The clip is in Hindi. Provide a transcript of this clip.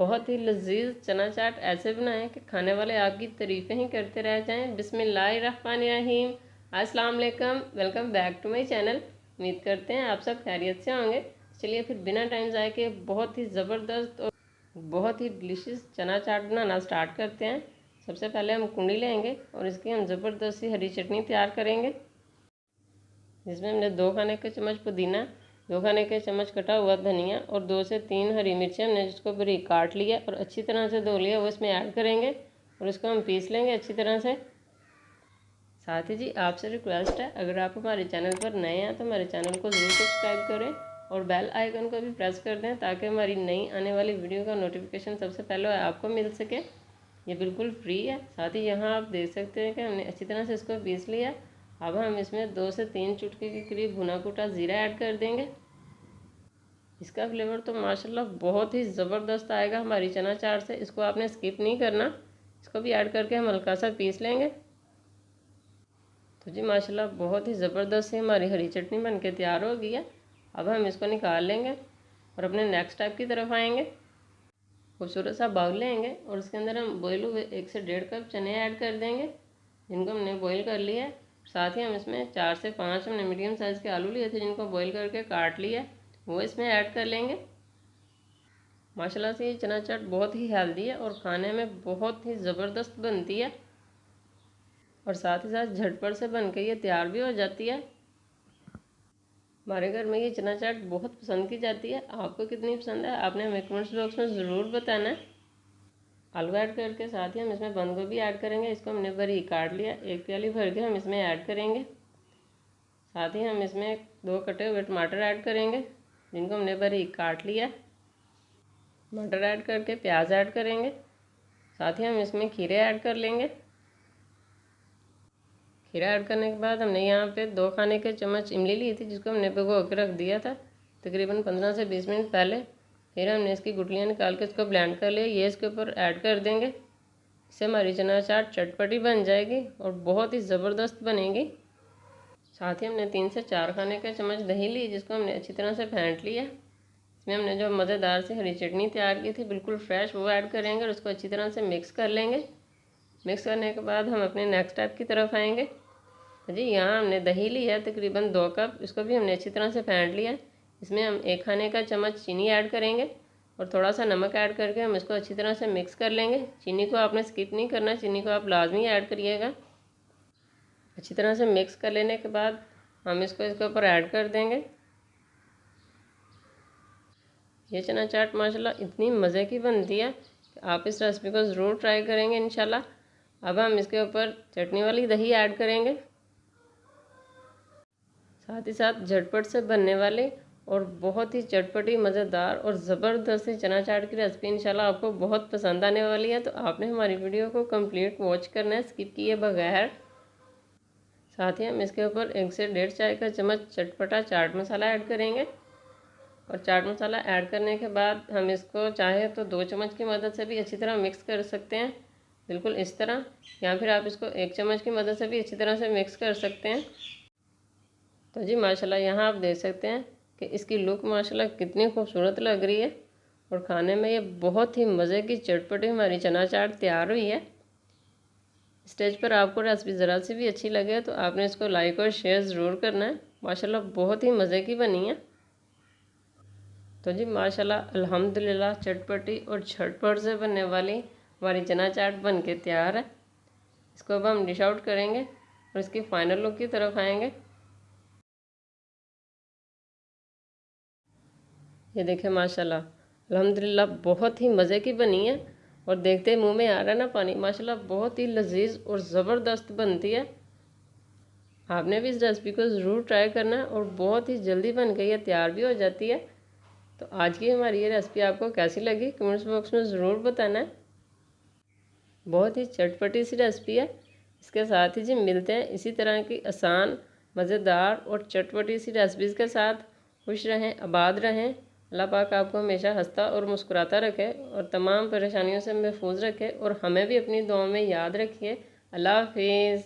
बहुत ही लजीज चना चाट ऐसे बनाएं कि खाने वाले आपकी तारीफ़ें ही करते रह जाएं। बिस्मिल्लाहिर्रहमानिर्रहीम। अस्सलाम वालेकुम, welcome back to my channel. उम्मीद करते हैं आप सब खैरियत से होंगे। चलिए फिर बिना टाइम ज़ाय के बहुत ही ज़बरदस्त और बहुत ही डिलीशियस चना चाट बनाना स्टार्ट करते हैं। सबसे पहले हम कुंडी लेंगे और इसकी हम ज़बरदस्त सी हरी चटनी तैयार करेंगे, जिसमें हमने 2 खाने के चम्मच पुदीना, 2 खाने के चम्मच कटा हुआ धनिया और 2 से 3 हरी मिर्चें हमने जिसको बारीक काट लिया और अच्छी तरह से धो लिया, वो इसमें ऐड करेंगे और इसको हम पीस लेंगे अच्छी तरह से। साथ ही जी आपसे रिक्वेस्ट है, अगर आप हमारे चैनल पर नए हैं तो हमारे चैनल को ज़रूर सब्सक्राइब करें और बेल आइकन को भी प्रेस कर दें ताकि हमारी नई आने वाली वीडियो का नोटिफिकेशन सबसे पहले आपको मिल सके। ये बिल्कुल फ्री है। साथ ही यहाँ आप देख सकते हैं कि हमने अच्छी तरह से इसको पीस लिया। अब हम इसमें 2 से 3 चुटकी के करीब भुना कुटा ज़ीरा ऐड कर देंगे। इसका फ्लेवर तो माशाल्लाह बहुत ही ज़बरदस्त आएगा हमारी चना चाट से। इसको आपने स्किप नहीं करना, इसको भी ऐड करके हम हल्का सा पीस लेंगे। तो जी माशाल्लाह बहुत ही ज़बरदस्त से हमारी हरी चटनी बनके तैयार हो गई है। अब हम इसको निकाल लेंगे और अपने नेक्स्ट स्टेप की तरफ आएंगे। खूबसूरत सा बाउल लेंगे और उसके अंदर हम बॉयल हुए 1 से 1.5 कप चने ऐड कर देंगे, जिनको हमने बॉईल कर लिया है। साथ ही हम इसमें 4 से 5 हमने मीडियम साइज़ के आलू लिए थे, जिनको बॉईल करके काट लिया, वो इसमें ऐड कर लेंगे। माशाल्लाह से ये चना चाट बहुत ही हेल्दी है और खाने में बहुत ही ज़बरदस्त बनती है और साथ ही साथ झटपट से बन के ये तैयार भी हो जाती है। हमारे घर में ये चना चाट बहुत पसंद की जाती है। आपको कितनी पसंद है आपने हमें कमेंट्स बॉक्स में ज़रूर बताना है। आलू ऐड करके साथ ही हम इसमें बंद गोभी ऐड करेंगे, इसको हमने बारीक काट लिया, 1 प्याली भर के हम इसमें ऐड करेंगे। साथ ही हम इसमें 2 कटे हुए टमाटर ऐड करेंगे, जिनको हमने बारीक काट लिया। मटर ऐड करके प्याज ऐड करेंगे। साथ ही हम इसमें खीरे ऐड कर लेंगे। खीरा ऐड करने के बाद हमने यहाँ पे 2 खाने के चम्मच इमली ली थी, जिसको हमने भिगो के रख दिया था तकरीबन 15 से 20 मिनट पहले। फिर हमने इसकी गुठलियाँ निकाल के इसको ब्लेंड कर लिया, ये इसके ऊपर ऐड कर देंगे। इससे हमारी चना चाट चटपटी बन जाएगी और बहुत ही ज़बरदस्त बनेगी। साथ ही हमने 3 से 4 खाने के चम्मच दही ली, जिसको हमने अच्छी तरह से फेंट लिया। इसमें हमने जो मज़ेदार सी हरी चटनी तैयार की थी बिल्कुल फ्रेश, वो ऐड करेंगे और उसको अच्छी तरह से मिक्स कर लेंगे। मिक्स करने के बाद हम अपने नेक्स्ट स्टेप की तरफ आएंगे। जी यहाँ हमने दही ली है तकरीबन 2 कप, इसको भी हमने अच्छी तरह से फेंट लिया। इसमें हम 1 खाने का चम्मच चीनी ऐड करेंगे और थोड़ा सा नमक ऐड करके हम इसको अच्छी तरह से मिक्स कर लेंगे। चीनी को आपने स्किप नहीं करना, चीनी को आप लाजमी ऐड करिएगा। अच्छी तरह से मिक्स कर लेने के बाद हम इसको इसके ऊपर ऐड कर देंगे। ये चना चाट माशाल्लाह इतनी मज़े की बनती है कि आप इस रेसिपी को ज़रूर ट्राई करेंगे इंशाल्लाह। अब हम इसके ऊपर चटनी वाली दही ऐड करेंगे। साथ ही साथ झटपट से बनने वाली और बहुत ही चटपटी मज़ेदार और ज़बरदस्त चना चाट की रेसिपी इंशाल्लाह आपको बहुत पसंद आने वाली है। तो आपने हमारी वीडियो को कंप्लीट वॉच करना है, स्किप किए बगैर। साथ ही हम इसके ऊपर 1 से 1.5 चाय का चम्मच चटपटा चाट मसाला ऐड करेंगे और चाट मसाला ऐड करने के बाद हम इसको चाहे तो 2 चम्मच की मदद से भी अच्छी तरह मिक्स कर सकते हैं, बिल्कुल इस तरह, या फिर आप इसको 1 चम्मच की मदद से भी अच्छी तरह से मिक्स कर सकते हैं। तो जी माशाल्लाह यहाँ आप देख सकते हैं कि इसकी लुक माशाल्लाह कितनी खूबसूरत लग रही है और खाने में ये बहुत ही मज़े की चटपटी हमारी चना चाट तैयार हुई है। स्टेज पर आपको रेसिपी ज़रा सी भी अच्छी लगे तो आपने इसको लाइक और शेयर ज़रूर करना है। माशाल्लाह बहुत ही मज़े की बनी है। तो जी माशाल्लाह अल्हम्दुलिल्लाह चटपटी और झटपट से बनने वाली हमारी चना चाट बन के तैयार है। इसको अब हम डिश आउट करेंगे और इसकी फ़ाइनल लुक की तरफ आएंगे। ये देखें माशाल्लाह अल्हम्दुलिल्लाह बहुत ही मज़े की बनी है और देखते ही मुंह में आ रहा है ना पानी। माशाल्लाह बहुत ही लजीज और ज़बरदस्त बनती है। आपने भी इस रेसिपी को ज़रूर ट्राई करना है और बहुत ही जल्दी बन के ये तैयार भी हो जाती है। तो आज की हमारी ये रेसिपी आपको कैसी लगी कमेंट्स बॉक्स में ज़रूर बताना है। बहुत ही चटपटी सी रेसिपी है। इसके साथ ही जी मिलते हैं इसी तरह की आसान, मज़ेदार और चटपटी सी रेसिपीज़ के साथ। खुश रहें, आबाद रहें। अल्लाह पाक आपको हमेशा हंसता और मुस्कुराता रखे और तमाम परेशानियों से महफूज रखे और हमें भी अपनी दुआओं में याद रखिए। अल्लाह हाफिज़।